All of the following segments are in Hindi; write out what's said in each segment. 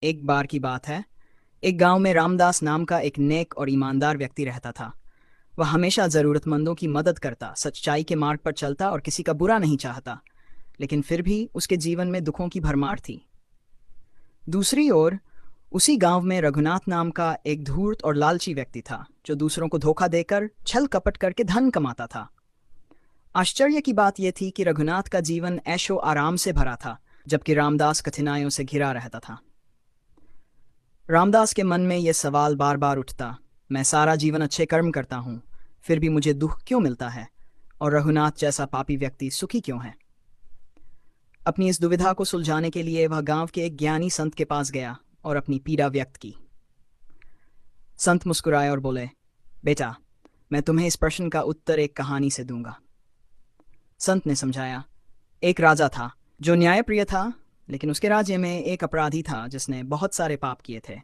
एक बार की बात है। एक गांव में रामदास नाम का एक नेक और ईमानदार व्यक्ति रहता था। वह हमेशा जरूरतमंदों की मदद करता, सच्चाई के मार्ग पर चलता और किसी का बुरा नहीं चाहता। लेकिन फिर भी उसके जीवन में दुखों की भरमार थी। दूसरी ओर उसी गांव में रघुनाथ नाम का एक धूर्त और लालची व्यक्ति था, जो दूसरों को धोखा देकर, छल कपट करके धन कमाता था। आश्चर्य की बात यह थी कि रघुनाथ का जीवन ऐशो आराम से भरा था, जबकि रामदास कठिनाइयों से घिरा रहता था। रामदास के मन में यह सवाल बार बार उठता, मैं सारा जीवन अच्छे कर्म करता हूँ, फिर भी मुझे दुख क्यों मिलता है? और रघुनाथ जैसा पापी व्यक्ति सुखी क्यों है? अपनी इस दुविधा को सुलझाने के लिए वह गांव के एक ज्ञानी संत के पास गया और अपनी पीड़ा व्यक्त की। संत मुस्कुराए और बोले, बेटा, मैं तुम्हें इस प्रश्न का उत्तर एक कहानी से दूंगा। संत ने समझाया, एक राजा था जो न्यायप्रिय था, लेकिन उसके राज्य में एक अपराधी था जिसने बहुत सारे पाप किए थे।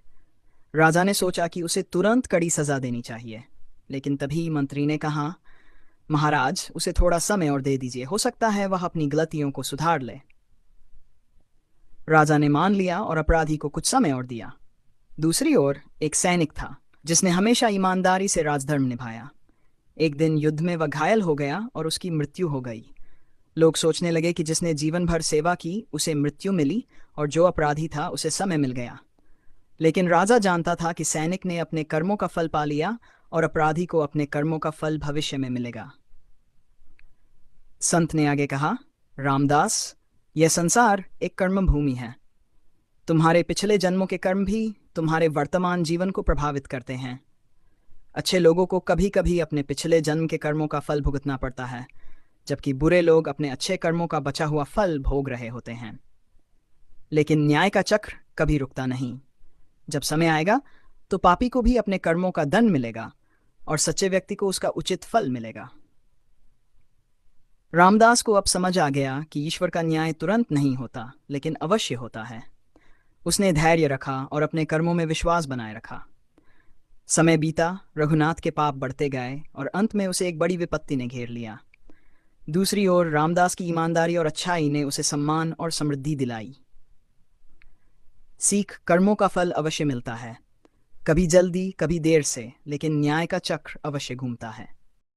राजा ने सोचा कि उसे तुरंत कड़ी सजा देनी चाहिए, लेकिन तभी मंत्री ने कहा, महाराज, उसे थोड़ा समय और दे दीजिए, हो सकता है वह अपनी गलतियों को सुधार ले। राजा ने मान लिया और अपराधी को कुछ समय और दिया। दूसरी ओर एक सैनिक था जिसने हमेशा ईमानदारी से राजधर्म निभाया। एक दिन युद्ध में वह घायल हो गया और उसकी मृत्यु हो गई। लोग सोचने लगे कि जिसने जीवन भर सेवा की उसे मृत्यु मिली, और जो अपराधी था उसे समय मिल गया। लेकिन राजा जानता था कि सैनिक ने अपने कर्मों का फल पा लिया और अपराधी को अपने कर्मों का फल भविष्य में मिलेगा। संत ने आगे कहा, रामदास, यह संसार एक कर्म भूमि है। तुम्हारे पिछले जन्मों के कर्म भी तुम्हारे वर्तमान जीवन को प्रभावित करते हैं। अच्छे लोगों को कभी कभी अपने पिछले जन्म के कर्मों का फल भुगतना पड़ता है, जबकि बुरे लोग अपने अच्छे कर्मों का बचा हुआ फल भोग रहे होते हैं। लेकिन न्याय का चक्र कभी रुकता नहीं। जब समय आएगा तो पापी को भी अपने कर्मों का दंड मिलेगा और सच्चे व्यक्ति को उसका उचित फल मिलेगा। रामदास को अब समझ आ गया कि ईश्वर का न्याय तुरंत नहीं होता, लेकिन अवश्य होता है। उसने धैर्य रखा और अपने कर्मों में विश्वास बनाए रखा। समय बीता, रघुनाथ के पाप बढ़ते गए और अंत में उसे एक बड़ी विपत्ति ने घेर लिया। दूसरी ओर रामदास की ईमानदारी और अच्छाई ने उसे सम्मान और समृद्धि दिलाई। सीख, कर्मों का फल अवश्य मिलता है, कभी जल्दी कभी देर से, लेकिन न्याय का चक्र अवश्य घूमता है।